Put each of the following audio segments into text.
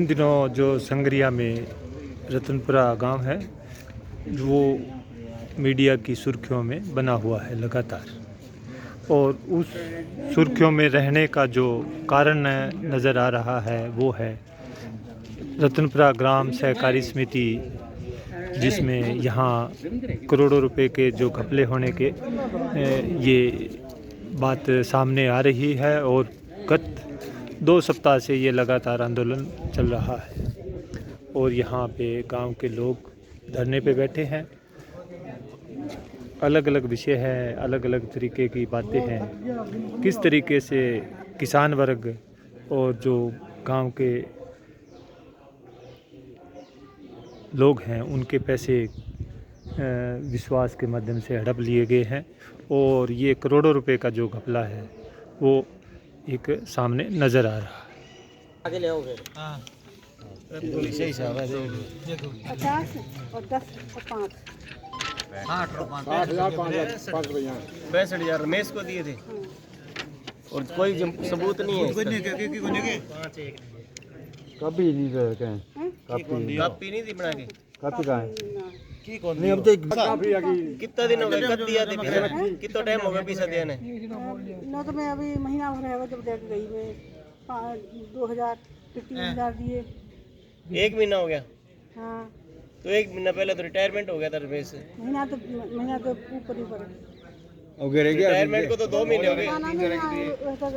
इन दिनों जो संगरिया में रतनपुरा गांव है वो मीडिया की सुर्खियों में बना हुआ है लगातार, और उस सुर्खियों में रहने का जो कारण नज़र आ रहा है वो है रतनपुरा ग्राम सहकारी समिति, जिसमें यहाँ करोड़ों रुपए के जो घपले होने के ये बात सामने आ रही है। और गत 2 सप्ताह से ये लगातार आंदोलन चल रहा है और यहाँ पे गांव के लोग धरने पे बैठे हैं। अलग अलग विषय हैं, अलग अलग तरीके की बातें हैं, किस तरीके से किसान वर्ग और जो गांव के लोग हैं उनके पैसे विश्वास के माध्यम से हड़प लिए गए हैं, और ये करोड़ों रुपए का जो घपला है वो एक सामने नज़र आ रहा है। आगे ले आओगे? हाँ। पुलिस ही साहब है, देखो 50 और 10 और 5 65,000 रमेश को दिए थे और कोई सबूत नहीं है। कभी नहीं रखे, कापी नहीं थी बना के। कभी कहाँ है? नहीं अब तो कितना दिन हो गए कब दिया थे पैसा? कितना टाइम हो गया पैसा दिया ने? न तो मैं अभी महीना भर है जब देख गई मैं 2,000 3,000 दिए। 1 महीना हो गया? हाँ, तो 1 महीना पहले तो रिटायरमेंट हो गया था रमेश से। महीना तो ऊपर ही पड़ा। रिटायरमेंट को तो 2 महीने हो गए।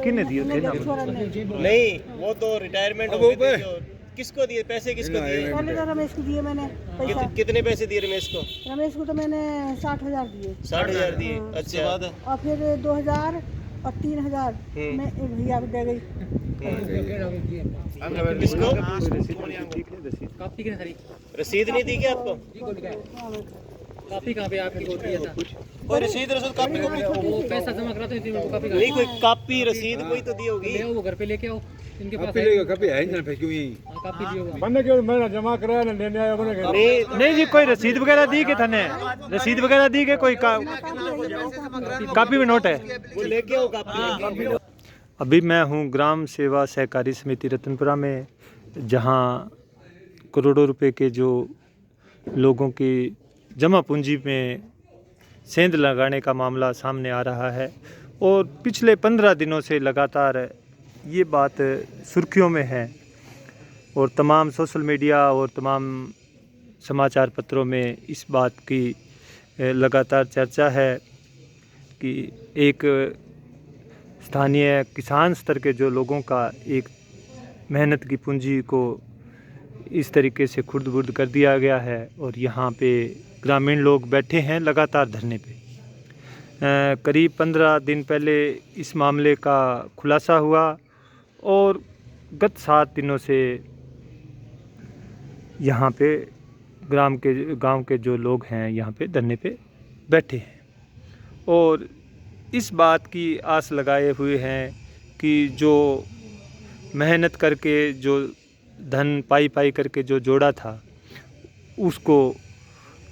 किन्ने दिए थे ना? नहीं, वो तो रिटायरमेंट हो गए थे। किसको दिए पैसे? किसको दिए? पहले तो रमेश को दिए मैंने पैसा। कितने पैसे दिए रमेश को? रमेश को तो मैंने 60,000 दिए। 60,000 दिए। अच्छा। और फिर 2,000 और 3,000 मैं भैया को दे गई। किसको? रसीद नहीं दी क्या आपको? कापी कहाँ पे आपको दिया था? कोई रसीद कापी वो पैसा जमा कराते थे वो कापी नहीं, कोई कापी रसीद कोई तो दी होगी। ले आओ, वो घर पे लेके आओ, इनके पास कभी है ना, क्यों यही कापी दी होगी। बंदे क्यों मैंने जमा कराया ना लेने आया बने नहीं जी, कोई रसीद वगैरह दी के थाने? रसीद वगैरह दी के? कोई कापी में नोट है? वो लेके आओ कापी। अभी मैं हूँ ग्राम सेवा सहकारी समिति रतनपुरा में, जहाँ करोड़ों रुपए के जो लोगों की जमा पूंजी में सेंध लगाने का मामला सामने आ रहा है, और पिछले 15 दिनों से लगातार ये बात सुर्खियों में है, और तमाम सोशल मीडिया और तमाम समाचार पत्रों में इस बात की लगातार चर्चा है कि एक स्थानीय किसान स्तर के जो लोगों का एक मेहनत की पूंजी को इस तरीके से खुर्द-बुर्द कर दिया गया है, और यहाँ पे ग्रामीण लोग बैठे हैं लगातार धरने पे। करीब 15 दिन पहले इस मामले का खुलासा हुआ, और गत 7 दिनों से यहाँ पे गांव के जो लोग हैं यहाँ पे धरने पे बैठे हैं, और इस बात की आस लगाए हुए हैं कि जो मेहनत करके जो धन पाई करके जो जोड़ा था उसको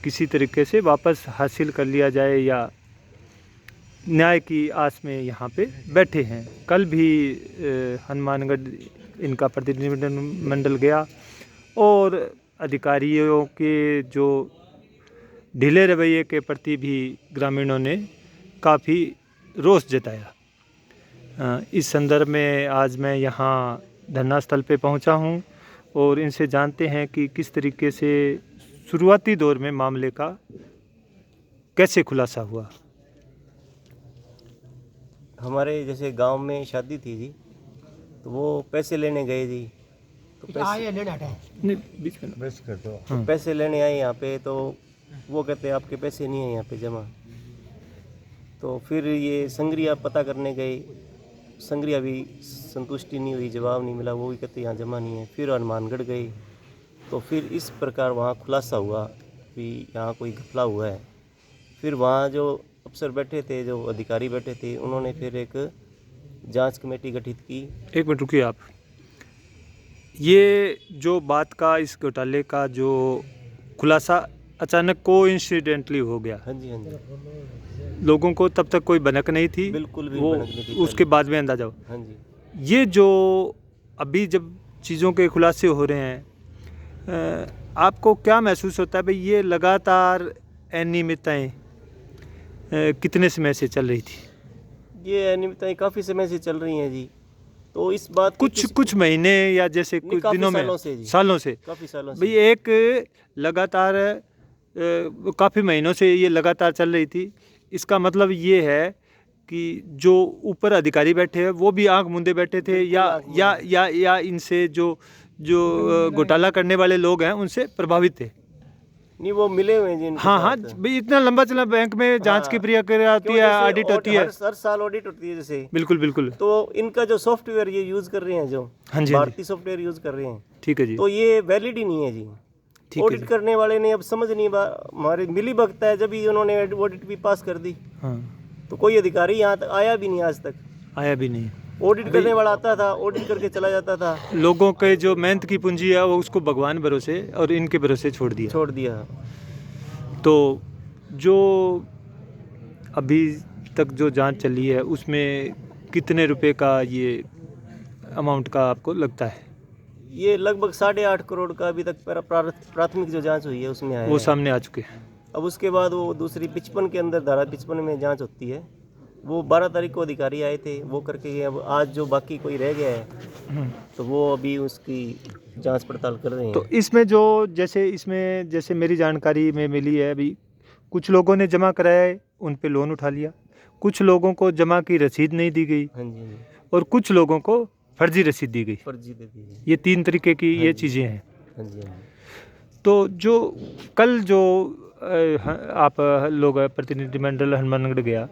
किसी तरीके से वापस हासिल कर लिया जाए, या न्याय की आस में यहाँ पे बैठे हैं। कल भी हनुमानगढ़ इनका प्रतिनिधिमंडल गया, और अधिकारियों के जो ढीले रवैये के प्रति भी ग्रामीणों ने काफ़ी रोष जताया। इस संदर्भ में आज मैं यहाँ धरना स्थल पे पहुँचा हूँ, और इनसे जानते हैं कि किस तरीके से शुरुआती दौर में मामले का कैसे खुलासा हुआ। हमारे जैसे गांव में शादी थी जी, तो वो पैसे लेने गए जी, तो पैसे लेने आए यहाँ पे, तो वो कहते हैं आपके पैसे नहीं है यहाँ पे जमा। तो फिर ये संगरिया पता करने गए, संगरिया भी संतुष्टि नहीं हुई, जवाब नहीं मिला, वो भी कहते यहाँ जमा नहीं है। फिर हनुमानगढ़ गए, तो फिर इस प्रकार वहाँ खुलासा हुआ कि यहाँ कोई घपला हुआ है। फिर वहाँ जो अफसर बैठे थे, जो अधिकारी बैठे थे, उन्होंने फिर एक जांच कमेटी गठित की। एक मिनट रुकिए आप। ये जो बात का, इस घोटाले का जो खुलासा अचानक कोइंसिडेंटली हो गया। हाँ जी, हाँ जी। लोगों को तब तक कोई भनक नहीं थी, बिल्कुल भी वो भनक नहीं थी। उसके बाद में अंदाजा हो। हाँ जी। ये जो अभी जब चीज़ों के खुलासे हो रहे हैं, आपको क्या महसूस होता है भाई ये लगातार अनियमितताएं कितने समय से चल रही थी? ये अनियमितताएं काफ़ी समय से चल रही हैं जी। तो इस बात की कुछ महीने या जैसे नहीं, कुछ काफ़ी दिनों में, सालों से जी। सालों से काफ़ी सालों भाई से एक लगातार काफ़ी महीनों से ये लगातार चल रही थी। इसका मतलब ये है कि जो ऊपर अधिकारी बैठे हैं वो भी आंख मूंदे बैठे थे, या इनसे जो घोटाला करने वाले लोग हैं उनसे प्रभावित थे। नहीं, वो मिले हुए हैं जी इनके हाँ हाँ साथ। भाई, इतना लंबा चला बैंक में जांच की प्रक्रिया होती क्यों है, जैसे ऑडिट होती है। हर साल ऑडिट होती है जैसे। बिल्कुल बिल्कुल। तो इनका जो सॉफ्टवेयर ये यूज़ कर रहे हैं, जो हाँ जी, हाँ जी। भारतीय सॉफ्टवेयर यूज़ कर रहे हैं, ठीक है जी। तो ये वैलिड ही नहीं है जी। ठीक है ऑडिट जी। करने वाले ने अब समझ नहीं, हमारे मिली भगत है, जब ही उन्होंने ऑडिट भी पास कर दी। हाँ, तो कोई अधिकारी यहाँ तक आया भी नहीं आज तक। आया भी नहीं। ऑडिट करने वाला आता था, ऑडिट करके चला जाता था, लोगों के जो मेहनत की पूंजी है वो उसको भगवान भरोसे और इनके भरोसे छोड़ दिया। तो जो अभी तक जो जांच चली है उसमें कितने रुपए का ये अमाउंट का आपको लगता है? ये लगभग 8.5 करोड़ का अभी तक प्राथमिक जो जांच हुई है उसमें आया वो है। सामने आ चुके हैं। अब उसके बाद वो दूसरी 55 के अंदर, धारा 55 में जांच होती है। वो 12 तारीख को अधिकारी आए थे, वो करके गए। अब आज जो बाकी कोई रह गया है तो वो अभी उसकी जांच पड़ताल कर रहे हैं। तो इसमें जैसे मेरी जानकारी में मिली है अभी, कुछ लोगों ने जमा कराया है, उन पे लोन उठा लिया, कुछ लोगों को जमा की रसीद नहीं दी गई, हाँ जी, हाँ जी, और कुछ लोगों को फर्जी रसीद दी गई। फर्जी दे दी है। ये 3 तरीके की ये चीज़ें हैं। हाँ जी, हाँ जी। तो जो कल जो आप लोग प्रतिनिधिमंडल हनुमानगढ़ गया,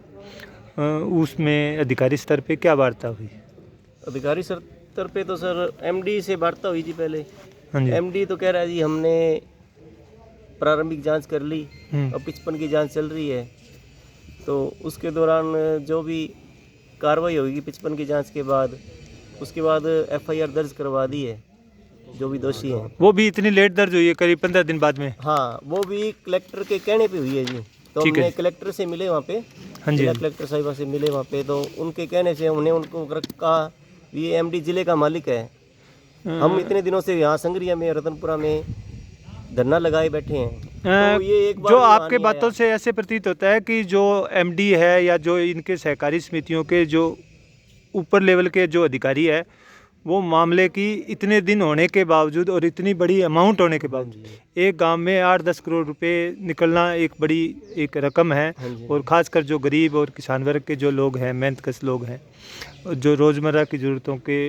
उसमें अधिकारी स्तर पे क्या वार्ता हुई? अधिकारी स्तर पे तो सर एमडी से वार्ता हुई जी पहले। हाँ जी। एमडी तो कह रहा है जी हमने प्रारंभिक जांच कर ली, अब 55 की जांच चल रही है। तो उसके दौरान जो भी कार्रवाई होगी 55 की जांच के बाद, उसके बाद एफआईआर दर्ज करवा दी है जो भी दोषी हैं। वो भी इतनी लेट दर्ज हुई है, करीब 15 दिन बाद में? हाँ, वो भी कलेक्टर के कहने पे हुई है जी। तो ठीक है। हमने कलेक्टर से मिले वहाँ पे, हाँ जी। जिला कलेक्टर साहिबा से मिले वहाँ पे, तो उनके कहने से हमने उनको कहा ये एमडी जिले का मालिक है। हम इतने दिनों से यहाँ संगरिया में, रतनपुरा में धरना लगाए बैठे हैं। तो ये एक बार जो भी वहाँ आपके नहीं बातों आया। से ऐसे प्रतीत होता है कि जो एमडी है या जो इनके सहकारी समितियों के जो ऊपर लेवल के जो अधिकारी है, वो मामले की इतने दिन होने के बावजूद और इतनी बड़ी अमाउंट होने के बावजूद, एक गांव में 8-10 करोड़ रुपए निकलना एक बड़ी एक रकम है। हाँ जी। और ख़ासकर जो गरीब और किसान वर्ग के जो लोग हैं, मेहनतकश लोग हैं, जो रोज़मर्रा की ज़रूरतों के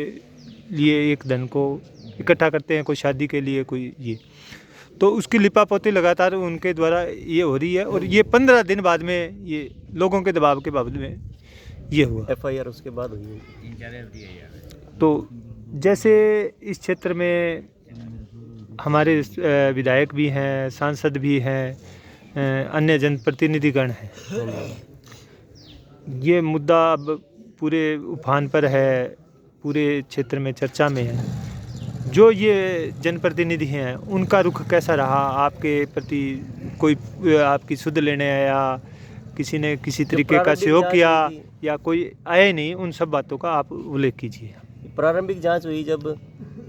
लिए एक धन को इकट्ठा करते हैं, कोई शादी के लिए, कोई ये, तो उसकी लिपापोती लगातार उनके द्वारा ये हो रही है। और ये 15 दिन बाद में ये लोगों के दबाव के बावजूद में ये हुआ। एफआईआर उसके बाद हुई है। तो जैसे इस क्षेत्र में हमारे विधायक भी हैं, सांसद भी हैं, अन्य जनप्रतिनिधिगण हैं, ये मुद्दा अब पूरे उफान पर है, पूरे क्षेत्र में चर्चा में है। जो ये जनप्रतिनिधि हैं उनका रुख कैसा रहा आपके प्रति? कोई आपकी सुध लेने आया, किसी ने किसी तरीके का प्रारंभिक सहयोग जांच किया, हुई थी। या कोई आए नहीं? उन सब बातों का आप उल्लेख कीजिए। प्रारंभिक जांच हुई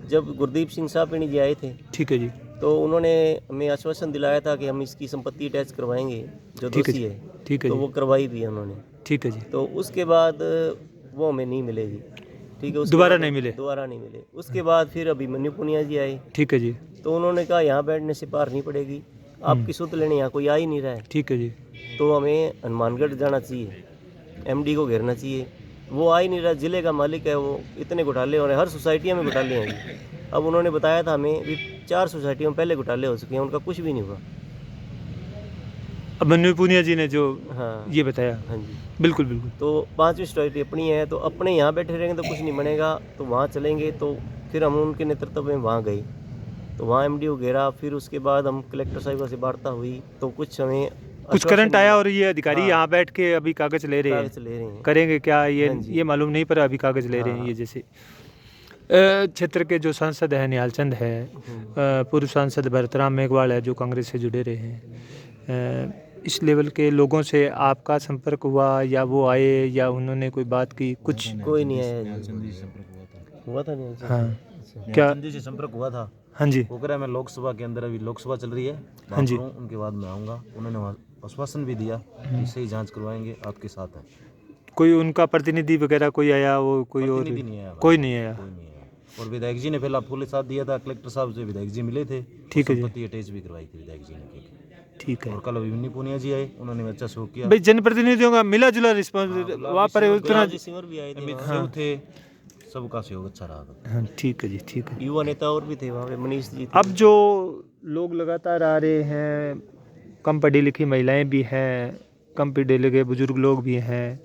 जब गुरदीप सिंह साहब जी आए थे, ठीक है जी। तो उन्होंने हमें आश्वासन दिलाया था कि हम इसकी संपत्ति अटैच करवाएंगे जो ठीक है दोषी जी। है। ठीक है तो जी। वो करवाई भी है उन्होंने। ठीक है जी। तो उसके बाद वो हमें नहीं मिले जी। ठीक है, उसके दोबारा बाद- नहीं मिले? दोबारा नहीं मिले। उसके बाद फिर अभिमन्यु पुनिया जी आए, ठीक है जी। तो उन्होंने कहा यहाँ बैठने से पार नहीं पड़ेगी, आपकी सुध लेने यहाँ कोई आ ही नहीं रहा है, ठीक है जी। तो हमें हनुमानगढ़ जाना चाहिए, एमडी को घेरना चाहिए। वो आ ही नहीं रहा, जिले का मालिक है वो, इतने घोटाले हो रहे हैं, हर सोसाइटियों में घोटाले हैं जी। अब उन्होंने बताया था हमें भी 4 सोसाइटियों में पहले घोटाले हो चुके हैं, उनका कुछ भी नहीं हुआ। अभिमन्यु पुनिया जी ने जो हाँ ये बताया, हाँ जी। बिल्कुल बिल्कुल। तो 5वीं सोसाइटी अपनी है, तो अपने यहाँ बैठे रहेंगे तो कुछ नहीं बनेगा, तो वहाँ चलेंगे। तो फिर हम उनके नेतृत्व में वहाँ गए, तो वहाँ एमडी को घेरा। फिर उसके बाद हम कलेक्टर साहिबा से वार्ता हुई, तो कुछ हमें कुछ करंट आया और ये अधिकारी हाँ। यहाँ बैठ के अभी कागज ले रहे हैं, कागज ले रहे हैं। करेंगे क्या हाँ जी। ये मालूम नहीं, पर अभी कागज ले रहे हैं। हाँ। ये जैसे क्षेत्र के जो सांसद हैं, निहाल चंद है, पूर्व सांसद भरतराम मेघवाल है जो कांग्रेस से जुड़े रहे हैं, इस लेवल के लोगों से आपका संपर्क हुआ, या वो आए, या उन्होंने कोई बात की? कुछ कोई नहीं आया जी। हुआ था नहीं। हाँ। क्या? चंदी से संपर्क हुआ था, हाँ जी। वो कह रहा है मैं लोकसभा के अंदर, अभी लोकसभा चल रही है, हाँ जी। वहाँ पर हूँ, उनके बाद मैं आऊँगा। उन्होंने वहाँ आश्वासन भी दिया कि सही जांच करवाएंगे, आपके साथ है। कोई उनका प्रतिनिधि वगैरह कोई आया, वो कोई और? प्रतिनिधि नहीं आया भाई, कोई नहीं आया। कोई नहीं आया। और विधायक जी ने पहला फुल साथ दिया था, कलेक्टर साहब से विधायक जी मिले थे, ठीक है जी। संपत्ति अटैच भी करवाई थी विधायक जी ने। ठीक है और कल अभिमन्यु पुनिया जी आए, उन्होंने अच्छा शो किया। भाई, जनप्रतिनिधियों का मिला जुला रिस्पॉन्स वहाँ पर उतना। सिमर भी आए थे अमित वहाँ। शाह थे, सबका सहयोग अच्छा रहा था। हाँ, ठीक है जी, ठीक है। युवा नेता और भी थे वहाँ पे, मनीष जी थे। अब जो लोग लगातार आ रहे हैं, कम पढ़ी लिखी महिलाएं भी हैं, कम पढ़े लिखे बुजुर्ग लोग भी हैं,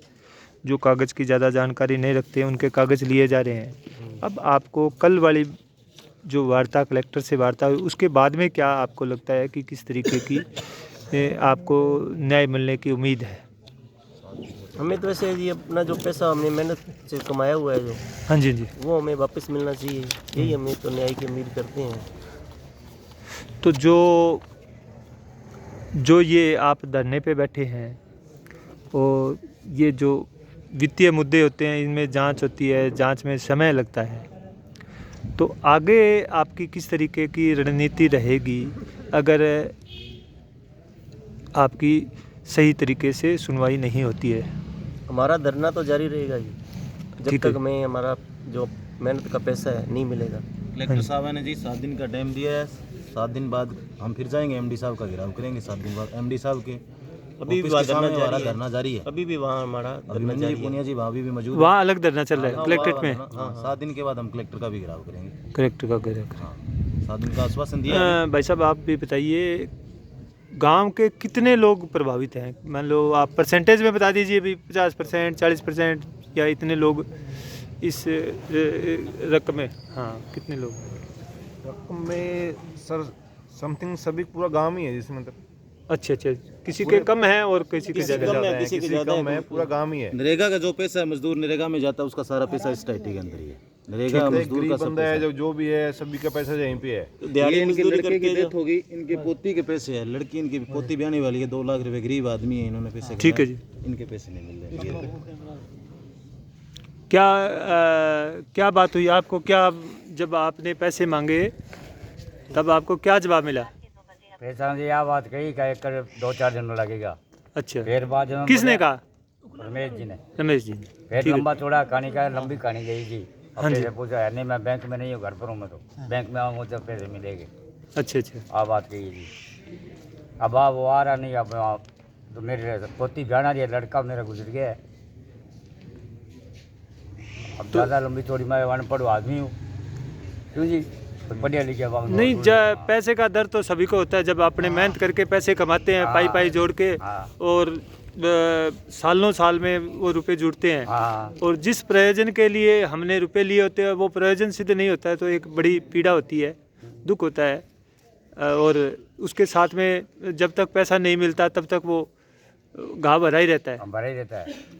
जो कागज़ की ज़्यादा जानकारी नहीं रखते, उनके कागज़ लिए जा रहे हैं। अब आपको कल वाली जो वार्ता कलेक्टर से वार्ता हुई, उसके बाद में क्या आपको लगता है कि किस तरीके की आपको न्याय मिलने की उम्मीद है? हमें तो वैसे जी अपना जो पैसा हमने मेहनत से कमाया हुआ है जो, हाँ जी, जी। वो हमें वापस मिलना चाहिए, यही हमें तो न्याय की उम्मीद करते हैं। तो जो ये आप धरने पे बैठे हैं, और ये जो वित्तीय मुद्दे होते हैं, इनमें जांच होती है, जांच में समय लगता है, तो आगे आपकी किस तरीके की रणनीति रहेगी अगर आपकी सही तरीके से सुनवाई नहीं होती है? हमारा धरना तो जारी रहेगा जी, जब ठीक है। तक हमें हमारा जो मेहनत का पैसा है नहीं मिलेगा। कलेक्टर साहब ने जी 7 दिन का टाइम दिया है, 7 दिन बाद हम फिर जाएंगे, एमडी साहब का घेराव करेंगे। 7 दिन बाद एमडी साहब के अभी भी ऑफिस के धरना सामने जारी हमारा है। धरना जारी है। अभी भी वहाँ हमारा धरना अभिमन्यु जारी जी है। पुनिया जी वहाँ भी मौजूद है। वहाँ अलग धरना चल रहा है कलेक्ट्रेट में? हाँ, 7 दिन के बाद हम कलेक्टर का भी घेराव करेंगे। कलेक्टर का घर। हाँ, 7 दिन का आश्वासन दिया है। भाई साहब, आप भी बताइए, गांव के कितने लोग प्रभावित हैं? मान लो आप परसेंटेज में बता दीजिए भी, 50%, 40% या इतने लोग इस रकम में। हाँ, कितने लोग? रकम में सर समथिंग सभी पूरा गांव ही है जिसमें, मतलब अच्छा, किसी के कम है और किसी के किसी ज़्यादा कम है। है, किसी के किसी ज़्यादा कम है, है। पूरा गांव ही है। नरेगा का जो पैसा है, मजदूर नरेगा में जाता है, उसका सारा पैसा इस टाइटी के अंदर ही है। नरेगा एक मजदूर का गरीब सब बंदा है पैसा। जो भी है, सभी का पैसा यहीं पे है। दिहाड़ी ये इनके मजदूरी लड़के की करके डेथ हो गई, इनके पोती के पैसे है, लड़की इनकी पोती ब्याने वाली है, 2 लाख रुपए, गरीब आदमी है, इन्होंने पैसे ठीक है कमाए, जी। इनके पैसे नहीं मिल रहे हैं। क्या बात हुई आपको? क्या जब आपने पैसे मांगे तब आपको क्या जवाब मिला? पैसा जी यह बात कही का 1-2-4 दिन में लगेगा। अच्छा, फिर बाद में किसने कहा? रमेश जी ने। रमेश जी ने। फिर ठीक है। लंबा चौड़ा कहानी का लंबी कहानी गई जी। हाँ जी। पैसे पूछा है नहीं, मैं बैंक में नहीं हूँ, घर पर हूँ मैं, तो बैंक में आऊँगा जब पैसे मिलेंगे। अच्छा, आ बात कही जी। अब आप वो आ रहा नहीं, अब तो मेरे पोती बयाना रही है, लड़का मेरा गुजर गया है। अब ज़्यादा लंबी चौड़ी मैं अनपढ़ आदमी हूँ, क्यों जी, पढ़िया लिखा नहीं, पैसे का दर्द तो सभी को होता है। जब आपने मेहनत करके पैसे कमाते हैं, पाई जोड़ के, हाँ। और सालों साल में वो रुपए जुड़ते हैं, हाँ और जिस प्रयोजन के लिए हमने रुपए लिए होते हैं वो प्रयोजन सिद्ध नहीं होता है, तो एक बड़ी पीड़ा होती है, दुख होता है। और उसके साथ में जब तक पैसा नहीं मिलता तब तक वो घाव भरा ही रहता है। भरा ही रहता है।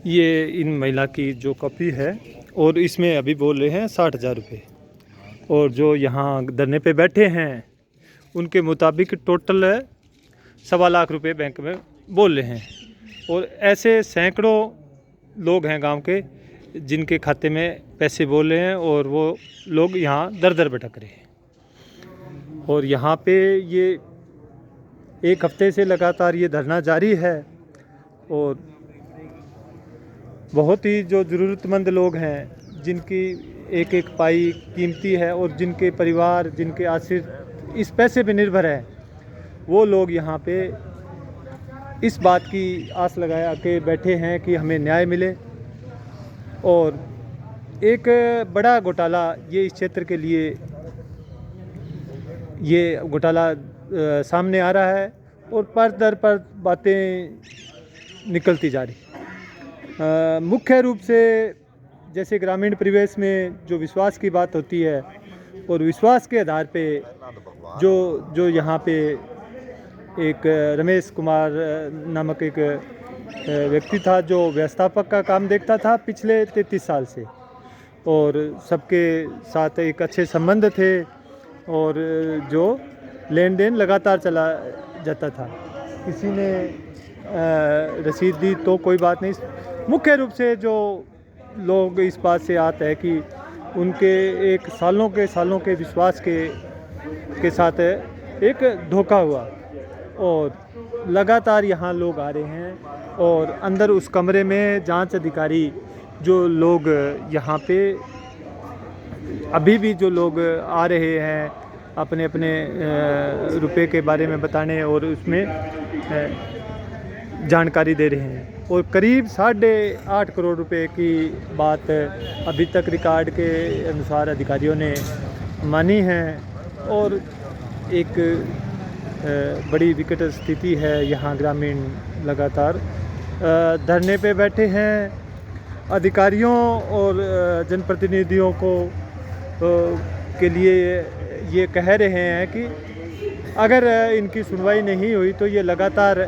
ये इन महिला की जो कॉपी है, और इसमें अभी बोल रहे हैं 60,000 रुपये, और जो यहाँ धरने पे बैठे हैं उनके मुताबिक टोटल 1.25 लाख रुपए बैंक में बोल रहे हैं। और ऐसे सैकड़ों लोग हैं गांव के जिनके खाते में पैसे बोल रहे हैं, और वो लोग यहाँ दर दर भटक रहे हैं। और यहाँ पे ये 1 हफ्ते से लगातार ये धरना जारी है, और बहुत ही जो ज़रूरतमंद लोग हैं जिनकी एक एक पाई कीमती है, और जिनके परिवार, जिनके आश्रित इस पैसे पे निर्भर है, वो लोग यहाँ पे इस बात की आस लगा के बैठे हैं कि हमें न्याय मिले। और एक बड़ा घोटाला ये इस क्षेत्र के लिए, ये घोटाला सामने आ रहा है, और पर दर पर बातें निकलती जा रही। मुख्य रूप से जैसे ग्रामीण परिवेश में जो विश्वास की बात होती है, और विश्वास के आधार पे जो यहाँ पे एक रमेश कुमार नामक एक व्यक्ति था जो व्यवस्थापक का काम देखता था पिछले 33 साल से, और सबके साथ एक अच्छे संबंध थे, और जो लेन देन लगातार चला जाता था। किसी ने रसीद दी तो कोई बात नहीं। मुख्य रूप से जो लोग इस बात से आते हैं कि उनके एक सालों के विश्वास के साथ एक धोखा हुआ और लगातार यहाँ लोग आ रहे हैं और अंदर उस कमरे में जांच अधिकारी जो लोग यहाँ पे अभी भी जो लोग आ रहे हैं अपने अपने रुपए के बारे में बताने और उसमें जानकारी दे रहे हैं और करीब 8.5 करोड़ रुपए की बात अभी तक रिकॉर्ड के अनुसार अधिकारियों ने मानी है और एक बड़ी विकट स्थिति है। यहाँ ग्रामीण लगातार धरने पे बैठे हैं। अधिकारियों और जनप्रतिनिधियों को के लिए ये कह रहे हैं कि अगर इनकी सुनवाई नहीं हुई तो ये लगातार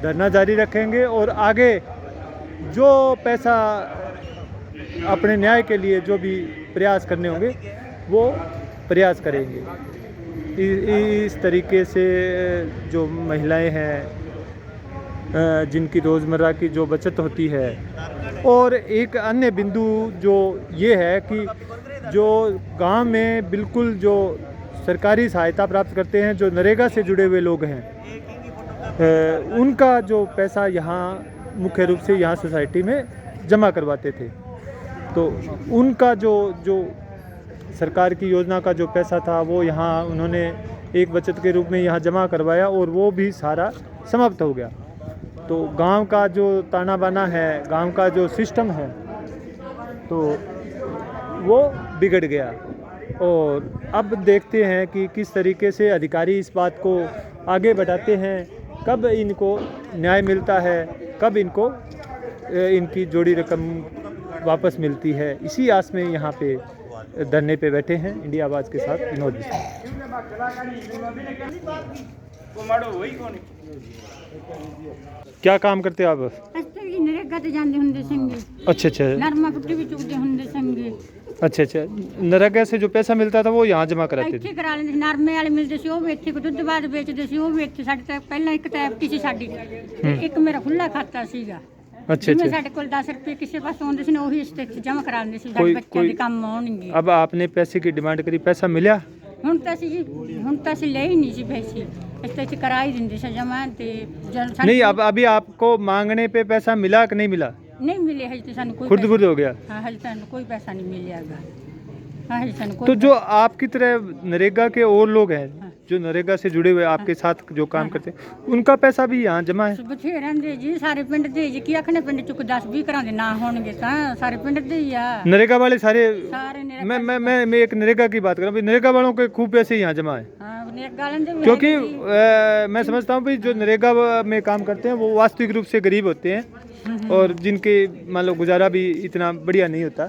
धरना जारी रखेंगे और आगे जो पैसा अपने न्याय के लिए जो भी प्रयास करने होंगे वो प्रयास करेंगे। इस तरीके से जो महिलाएं हैं जिनकी रोज़मर्रा की जो बचत होती है। और एक अन्य बिंदु जो ये है कि जो गांव में बिल्कुल जो सरकारी सहायता प्राप्त करते हैं, जो नरेगा से जुड़े हुए लोग हैं, उनका जो पैसा यहाँ मुख्य रूप से यहाँ सोसाइटी में जमा करवाते थे, तो उनका जो सरकार की योजना का जो पैसा था वो यहाँ उन्होंने एक बचत के रूप में यहाँ जमा करवाया और वो भी सारा समाप्त हो गया। तो गांव का जो ताना बाना है, गांव का जो सिस्टम है, तो वो बिगड़ गया। और अब देखते हैं कि किस तरीके से अधिकारी इस बात को आगे बढ़ाते हैं, कब इनको न्याय मिलता है, कब इनको इनकी जोड़ी रकम वापस मिलती है। इसी आस में यहाँ पे धरने पे बैठे हैं इंडिया आवाज़ के साथ विनोद जी। क्या काम करते हो आप? नरेगा ते जांदे हुंदे संगे। अच्छा अच्छा नरमा पुट्टी भी चुकदे हुंदे संगे। अच्छा अच्छा, नरेगा से जो पैसा मिलता था वो यहाँ जमा कराते थे? ਇੱਥੇ ਕਰਾ ਲੈਂਦੇ ਸੀ, ਨਰਮੇ ਵਾਲੇ ਮਿਲਦੇ ਸੀ, ਉਹ ਵੀ ਇੱਥੇ ਦੁੱਧ ਬਾਦ ਵੇਚਦੇ ਸੀ, ਉਹ ਵੀ ਇੱਥੇ ਸਾਡੇ ਤਾਂ ਪਹਿਲਾਂ ਇੱਕ ਤਾਂ ਐਫਟੀ ਸੀ ਸਾਡੀ ਤੇ ਇੱਕ ਮੇਰਾ ਖੁੱਲਾ ਖਾਤਾ ਸੀਗਾ। अच्छा ਜਿਵੇਂ अच्छा। ਸਾਡੇ ਕੋਲ 10 ਰੁਪਏ ਕਿਸੇ ਪਾਸੋਂ ਆਉਂਦੇ ਸੀ ਨਾ ਉਹੀ ਇਸ ਤੇ ਜਮ੍ਹਾਂ ਕਰਾ ਲੈਂਦੇ ਸੀ, ਸਾਡੇ ਬੱਚਿਆਂ ਦੇ ਕੰਮ ਆਉਣਗੇ। अब आपने पैसे की डिमांड करी, पैसा मिला? ਹੁਣ ਤਾਂ ਅਸੀਂ ਲੈ ਹੀ ਨਹੀਂ ਸੀ ਪੈਸੇ, ਇਸ ਤੇ ਕਰਾ ਹੀ ਦਿੰਦੇ ਸੀ ਜਮ੍ਹਾਂ ਤੇ नहीं, अब अभी आपको मांगने पे पैसा मिला कि नहीं मिला? ਨਹੀਂ ਮਿਲੇ ਹਜੇ ਤੇ ਸਾਨੂੰ ਕੋਈ खुर्द बुर्द हो गया। ਹਾਂ ਹਜੇ ਸਾਨੂੰ ਕੋਈ ਪੈਸਾ ਨਹੀਂ ਮਿਲਿਆਗਾ। ਹਾਂ ਹਜੇ ਸਾਨੂੰ तो ਕੋਈ जो आपकी तरह नरेगा के और लोग हैं जो नरेगा से जुड़े हुए आपके साथ जो काम करते हैं, उनका पैसा भी यहाँ जमा है? ਬਥੇਰੇ ਰਹਿੰਦੇ ਜੀ ਸਾਰੇ ਪਿੰਡ ਦੇ ਜੀ, ਕੀ ਆਖਣੇ ਪਿੰਡ ਚ ਕੋਈ 10-20 ਘਰਾਂ ਦੇ ਨਾਂ ਹੋਣਗੇ ਤਾਂ ਸਾਰੇ ਪਿੰਡ ਦੇ ਹੀ ਆ। नरेगा वाले सारे? ਸਾਰੇ ਨੇ मैं एक नरेगा की बात कर रहा हूँ, नरेगा वालों के खूब पैसे यहाँ जमा है। ਹਾਂ ਨੇ ਗਾਲਾਂ ਦੇ ਵੀ क्योंकि ਹੈਗੇ ਜੀ। मैं समझता हूँ भाई जो नरेगा में काम करते हैं वो वास्तविक रूप से गरीब होते हैं और जिनके मान लो गुजारा भी इतना बढ़िया नहीं होता,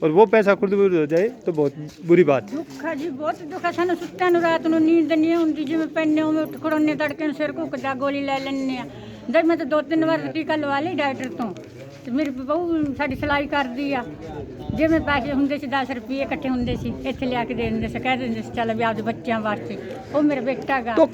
और वो पैसा खुर्द बुर्द हो जाए तो बहुत बुरी बात है। ਦੁੱਖ ਆ ਜੀ, ਬਹੁਤ ਦੁੱਖ ਆ ਸਾਨੂੰ। ਸੁੱਤਿਆਂ ਨੂੰ ਰਾਤ ਨੂੰ ਨੀਂਦ ਨਹੀਂ ਆਉਂਦੀ, ਜਿਵੇਂ ਪੈਨੇ ਉਵੇਂ ਉੱਠ ਖੜੋਨੇ, ਤੜਕੇ ਨੂੰ ਸਿਰ ਘੁੱਕਦਾ, ਗੋਲੀ ਲੈ ਲੈਂਦੇ ਆ। ਜਦ ਮੈਂ ਤਾਂ 2-3 ਵਾਰ ਟੀਕਾ ਲਵਾ ਲਈ ਡਾਕਟਰ ਤੋਂ, ਤੇ ਮੇਰੀ ਬਹੂ ਸਾਡੀ ਸਿਲਾਈ ਕਰਦੀ ਆ। ਜਿਵੇਂ ਪੈਸੇ ਹੁੰਦੇ ਸੀ 10 ਰੁਪਏ ਇਕੱਠੇ ਹੁੰਦੇ ਸੀ, ਇੱਥੇ ਲਿਆ ਕੇ ਦੇ ਦਿੰਦੇ ਸੀ, ਕਹਿ ਦਿੰਦੇ ਸੀ ਚੱਲ ਵੀ ਆਪਦੇ ਬੱਚਿਆਂ ਵਾਸਤੇ। ਉਹ ਮੇਰਾ ਬੇਟਾ ਗਾ। तो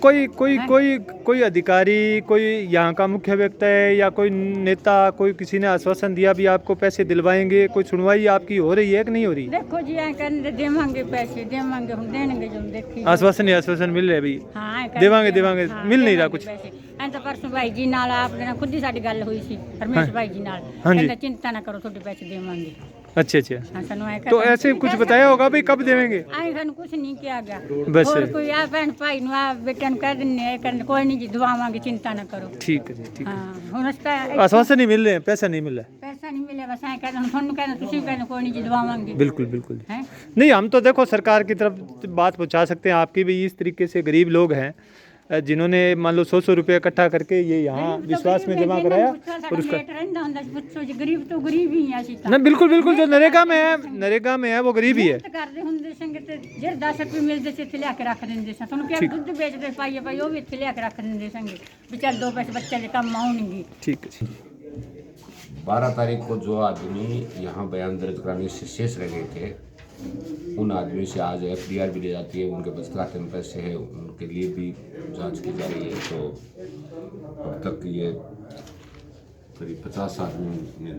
कोई अधिकारी, कोई यहाँ का मुख्य व्यक्ति है या कोई नेता, कोई किसी ने आश्वासन दिया भी आपको पैसे दिलवाएंगे? कोई सुनवाई आपकी हो रही है कि नहीं हो रही? ਦੇਖੋ ਜੀ ਐਂ ਕਹਿੰਦੇ ਦੇਵਾਂਗੇ ਪੈਸੇ, ਦੇਵਾਂਗੇ, ਹੁਣ देणगे जो देखी। आश्वासन मिल रहे भाई? ਹਾਂ देवांगे मिल नहीं रहा कुछ? ਐਂ ਤਾਂ ਪਰਸੋਂ ਭਾਈ ਜੀ ਨਾਲ ਆਪਦੇ ਨਾਲ ਖੁਦ ਹੀ ਸਾਡੀ ਗੱਲ ਹੋਈ ਸੀ, ਰਮੇਸ਼ ਭਾਈ ਜੀ ਨਾਲ। ਹਾਂਜੀ। ਕਹਿੰਦਾ ਚਿੰਤਾ ਨਾ ਕਰੋ, ਤੁਹਾਡੇ ਪੈਸੇ ਦੇਵਾਂਗੇ। अच्छा अच्छा। ਹਾਂ ਸਾਨੂੰ ਐਂ तो ऐसे कुछ बताया होगा भाई कब देवेंगे? ਐਂ ਸਾਨੂੰ ਕੁਝ ਨਹੀਂ ਕਿਹਾ ਗਿਆ। बस ਹੋਰ ਕੋਈ ਆ ਭੈਣ ਭਾਈ ਨੂੰ ਆ ਬੇਟਿਆਂ ਨੂੰ ਕਹਿ ਦਿੰਨੇ ਆ, ਕਹਿੰਦੇ ਕੋਈ ਨਹੀਂ ਜੀ ਦਵਾਵਾਂਗੇ, ਚਿੰਤਾ ਨਾ ਕਰੋ। ठीक है जी, ठीक है। ਹਾਂ ਹੁਣ ਅਸੀਂ ਤਾਂ आश्वासन नहीं मिल रहे हैं, पैसा नहीं मिल रहा है? ਪੈਸਾ ਨਹੀਂ ਮਿਲਿਆ, ਬਸ ਐਂ ਕਹਿੰਦੇ ਹੁਣ ਤੁਹਾਨੂੰ ਕਹਿੰਦੇ, ਤੁਸੀਂ ਕਹਿੰਦੇ ਕੋਈ नहीं जी दवावांगे। बिल्कुल बिल्कुल। हैं नहीं, हम तो देखो सरकार की तरफ बात पहुंचा सकते हैं आपकी भी। इस तरीके से गरीब लोग हैं जिन्होंने मान लो 100 रुपये इकट्ठा करके ये यहाँ विश्वास में जमा कराया और उसका गरीब तो गरीब ही है ਅਸੀਂ ਤਾਂ। ना बिल्कुल जो नरेगा में है वो गरीब ही है। ਕਰਦੇ ਹੁੰਦੇ ਸੰਗੇ ਤੇ ਜਿਹੜੇ 10 ਰੁਪਏ ਮਿਲਦੇ ਸੀ ਇੱਥੇ ਲਿਆ ਕੇ ਰੱਖ ਦਿੰਦੇ ਸੀ। ਤੁਹਾਨੂੰ ਕਿਹਾ ਦੁੱਧ ਵੇਚਦੇ ਪਾਈਏ ਭਾਈ, ਉਹ ਵੀ ਇੱਥੇ ਲਿਆ ਕੇ ਰੱਖ ਦਿੰਦੇ ਸੰਗੇ ਵੀ ਚੱਲ 2 ਪੈਸੇ ਬੱਚੇ ਦੇ ਕੰਮ ਆਉਣਗੇ। ठीक है। 12 तारीख को जो आदमी यहाँ बयान दर्ज कराने से शेष रह गए थे, उन आदमियों से आज FDR भी ले जाती है, उनके बचत खाते में पैसे हैं, उनके लिए भी जांच की जा रही है। तो अब तक ये करीब 50 आदमी ने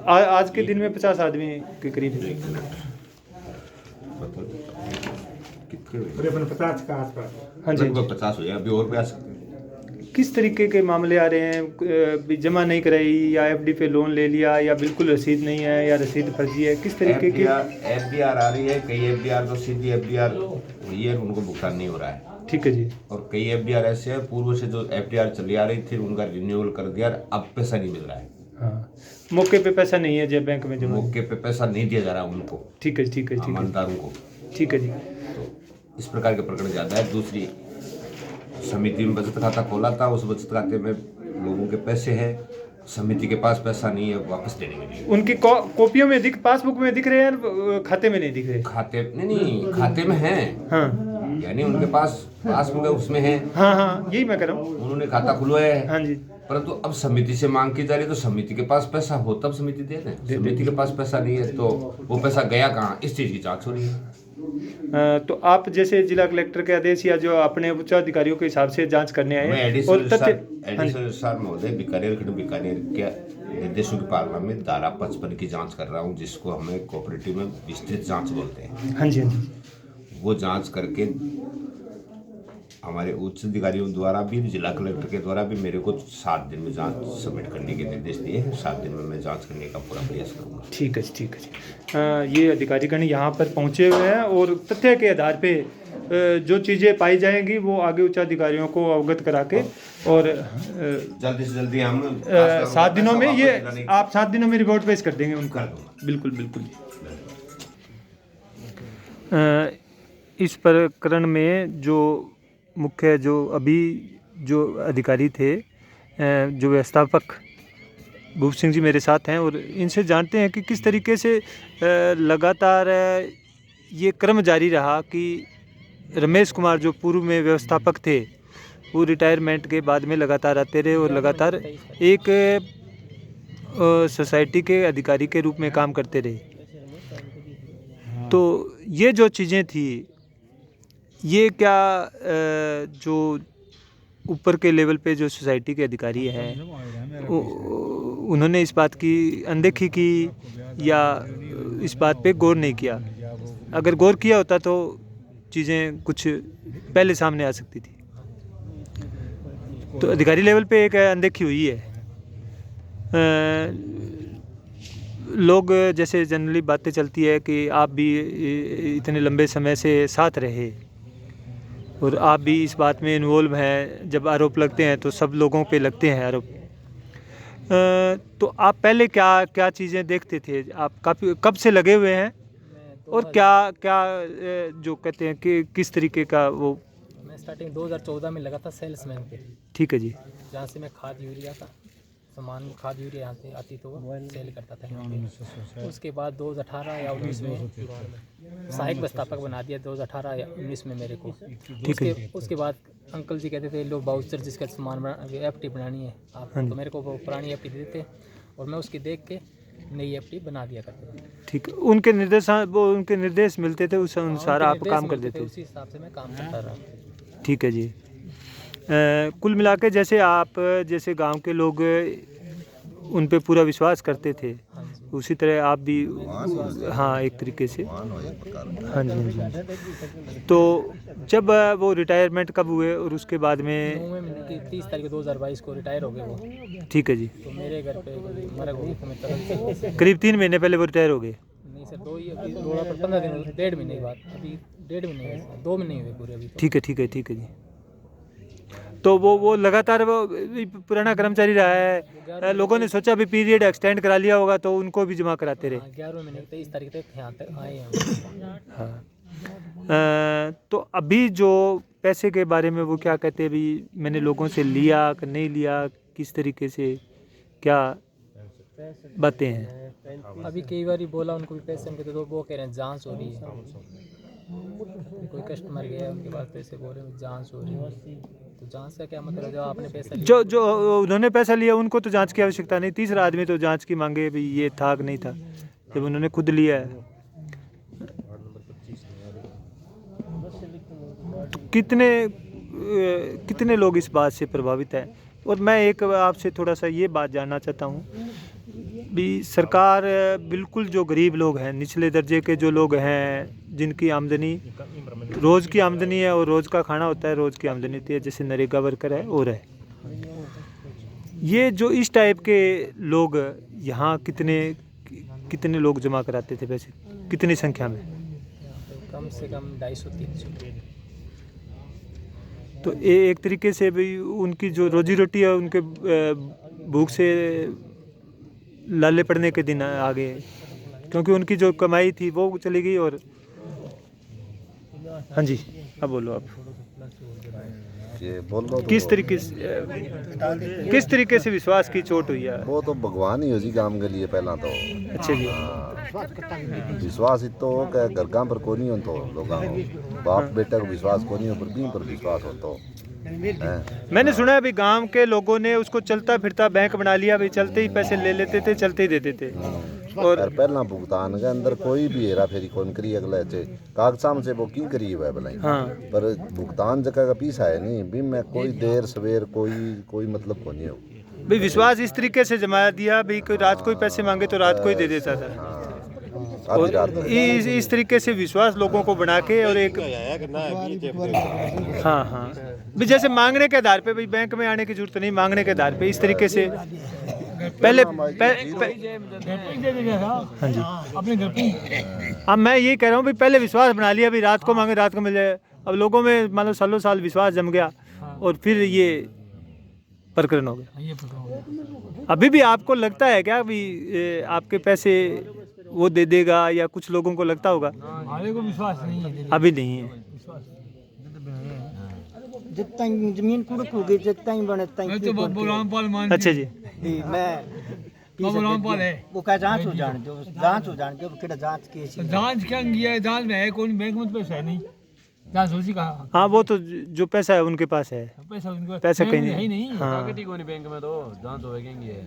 आज के दिन में 50 आदमी के करीब है। कितने हुए? करीबन 50 के आसपास। हाँ जी, लगभग 50 हो जाए, अभी और भी आ सकते हैं। किस तरीके के मामले आ रहे हैं? भी जमा नहीं कराई या FD पे लोन ले लिया या बिल्कुल रसीद नहीं है या रसीद फर्जी है, किस तरीके की? FDR आ रही है, कई FDR तो सीधी FDR हुई है, उनको भुगतान नहीं हो रहा है। ठीक है जी। और कई FDR ऐसे हैं पूर्व से जो FDR चली आ रही थी उनका रिन्यूअल कर दिया, अब पैसा नहीं मिल रहा है। हाँ, मौके पे पैसा नहीं है जब बैंक में जमा। मौके पे पैसा नहीं दिया जा रहा उनको। ठीक है, ठीक है, ठीक है, ईमानदारों को। ठीक है जी। तो इस प्रकार के प्रकरण ज़्यादा है। दूसरी, समिति में बचत खाता खोला था, उस बचत खाते में लोगों के पैसे हैं, समिति के पास पैसा नहीं है वापस देने के लिए। उनकी कॉपियों में पासबुक में दिख रहे हैं, खाते में नहीं दिख रहे। खाते नहीं, खाते में हैं। हाँ, यानी उनके पास पासबुक है, उसमें है। हाँ हाँ, यही मैं कह रहा हूँ। उन्होंने खाता खुलवाया है। हाँ जी। परंतु अब समिति से मांग की जा रही है, तो समिति के पास पैसा हो तब समिति दे दें। समिति के पास पैसा नहीं है तो वो पैसा गया कहाँ, इस चीज़ की जांच हो रही है। तो आप जैसे जिला कलेक्टर के आदेश या जो अपने उच्च अधिकारियों के हिसाब से जांच करने आए मैं हैं एडिशनल और तथ्य। रजिस्ट्रार महोदय बीकानेर खंड बीकानेर के निर्देशों की पालना में धारा 55 की जांच कर रहा हूं, जिसको हमें कोऑपरेटिव में विस्तृत जांच बोलते हैं। हाँ जी, हाँ जी। वो जांच करके हमारे उच्च अधिकारियों द्वारा भी, जिला कलेक्टर के द्वारा भी मेरे को 7 दिन में जांच सबमिट करने के निर्देश दिए हैं। 7 दिन में मैं जांच करने का पूरा प्रयास करूँगा। ठीक है जी, ठीक है जी। ये अधिकारीगण यहाँ पर पहुँचे हुए हैं और तथ्य के आधार पे जो चीज़ें पाई जाएंगी वो आगे उच्च अधिकारियों को अवगत करा के और जल्दी से जल्दी हम 7 दिनों में ये आप 7 दिनों में रिपोर्ट पेश कर देंगे उनका। बिल्कुल बिल्कुल। इस प्रकरण में जो मुख्य जो अभी जो अधिकारी थे, जो व्यवस्थापक भूप सिंह जी मेरे साथ हैं और इनसे जानते हैं कि किस तरीके से लगातार ये क्रम जारी रहा कि रमेश कुमार जो पूर्व में व्यवस्थापक थे वो रिटायरमेंट के बाद में लगातार आते रहे और लगातार एक सोसाइटी के अधिकारी के रूप में काम करते रहे। तो ये जो चीज़ें थी, ये क्या जो ऊपर के लेवल पे जो सोसाइटी के अधिकारी हैं उन्होंने इस बात की अनदेखी की या इस बात पे गौर नहीं किया? अगर गौर किया होता तो चीज़ें कुछ पहले सामने आ सकती थी। तो अधिकारी लेवल पे एक अनदेखी हुई है। लोग जैसे जनरली बातें चलती है कि आप भी इतने लंबे समय से साथ रहे और आप भी इस बात में इन्वॉल्व हैं, जब आरोप लगते हैं तो सब लोगों पे लगते हैं आरोप। तो आप पहले क्या क्या चीज़ें देखते थे? आप काफ़ी कब से लगे हुए हैं और क्या क्या जो कहते हैं कि किस तरीके का वो? मैं स्टार्टिंग 2014 में लगा था सेल्समैन पे। ठीक है जी। जहाँ से मैं खाद यूरिया का सामान, खाद यूरिया यहाँ से आती तो वो सेल करता था यहाँ पे। उसके बाद 2018 या 19 में सहायक व्यवस्थापक बना दिया, 2018 या 19 में मेरे को। उसके बाद अंकल जी कहते थे लो बाउचर जिसका सामान FD बनानी है आप, तो मेरे को वो पुरानी FD देते थे और मैं उसकी देख के नई FD बना दिया करते थे। ठीक है, उनके निर्देश मिलते थे, उस अनुसार आप काम कर देते थे? उसी हिसाब से मैं काम करता रहा। ठीक है जी। कुल मिला के जैसे आप जैसे गांव के लोग उन पे पूरा विश्वास करते थे, उसी तरह आप भी हाँ एक तरीके से। हाँ जी, हाँ जी। तो जब वो रिटायरमेंट कब हुए और उसके बाद में? 30 तारीख 2022 को रिटायर हो गए वो। ठीक है जी। तो मेरे घर पे मरग हो गई तो मैं तरफ से करीब 3 महीने पहले वो रिटायर हो गए? नहीं सर, 15 दिन, 1.5 महीने की बात, अभी 1.5 महीने, 2 महीने हुए पूरे अभी। ठीक है, ठीक है, ठीक है जी। तो वो लगातार वो पुराना कर्मचारी रहा है, लोगों ने सोचा भी पीरियड एक्सटेंड करा लिया होगा तो उनको भी जमा कराते रहे। 11 महीने 23 तारीख तक यहाँ तक आए हैं। हाँ। तो अभी जो पैसे के बारे में वो क्या कहते हैं? अभी मैंने लोगों से लिया कि नहीं लिया, किस तरीके से क्या बातें हैं? अभी कई बार ही बोला उनको भी पैसे, उनके तो वो कह रहे हैं जांच हो रही है। कोई कस्टमर गया उनके पास पैसे बोल रहे हैं जांच हो रही है, तो जांच का क्या मतलब? जो आपने पैसा जो उन्होंने पैसा लिया उनको तो जांच की आवश्यकता नहीं। तीसरा आदमी तो जांच की मांगे भी ये था कि नहीं था, जब उन्होंने खुद लिया है। कितने लोग इस बात से प्रभावित हैं? और मैं एक आपसे थोड़ा सा ये बात जानना चाहता हूँ भी, सरकार बिल्कुल जो गरीब लोग हैं, निचले दर्जे के जो लोग हैं, जिनकी आमदनी रोज़ की आमदनी है और रोज़ का खाना होता है, रोज़ की आमदनी होती है, जैसे नरेगा वर्कर है और है, ये जो इस टाइप के लोग यहाँ कितने लोग जमा कराते थे पैसे, कितनी संख्या में? कम से कम 250-300। तो एक तरीके से भी उनकी जो रोजी रोटी है, उनके भूख से लाले पड़ने के दिन आ गए, क्योंकि उनकी जो कमाई थी वो चली गई। और हाँ जी, अब बोलो आप। किस तरीके से विश्वास की चोट हुई है? वो तो भगवान ही हो जी काम के लिए पहला तो। अच्छा जी। विश्वास इतो हो कि घर काम पर कोई नहीं हो, तो लोगों बाप बेटा को विश्वास कोई नहीं हो, पर बीम पर विश्वास हो तो मैंने सुना है अभी गांव के लोगों ने उसको चलता फिरता बैंक बना लिया, भाई चलते ही पैसे ले लेते थे, चलते ही देते थे। और पहला भुगतान के अंदर कोई भी हेरा फेरी कौन करी, अगले चे कागजाम से वो की करी हुआ है भलाई। हाँ। पर भुगतान जगह का पीसा है नहीं भी, मैं कोई देर सवेर कोई मतलब को नहीं हो भाई। विश्वास इस तरीके से जमा दिया भाई, कोई रात को ही पैसे मांगे तो रात को ही दे देता था। और इस तरीके से विश्वास लोगों को बना के, और एक हाँ भी जैसे मांगने के आधार पे, भाई बैंक में आने की जरूरत नहीं, मांगने के आधार पे इस तरीके से पहले हाँ जी अपने घर पे। अब मैं ये कह रहा हूँ भाई, पहले विश्वास बना लिया भाई, रात को मांगे रात को मिल जाए। अब लोगों में मान लो सालों साल विश्वास जम गया और फिर ये प्रकरण हो गया। अभी भी आपको लगता है क्या भी आपके पैसे वो दे देगा, या कुछ लोगों को लगता होगा? हमारे को विश्वास नहीं है, अभी नहीं है। जितना जमीन कुड़क हो गई, जितना ही बने तो बाबू रामपाल मान। अच्छा जी। मैं बाबू रामपाल है, वो का जांच हो जाने दो, जांच हो जाने दो, केड़ा जांच के जांच क्या किया है? जांच में है कौन, बैंक में तो पैसा है नहीं, जांच हो सी कहा। हाँ, वो तो जो पैसा है उनके पास है, पैसा उनके पैसा कहीं है ही नहीं। हाँ। बैंक में तो जांच हो गई है।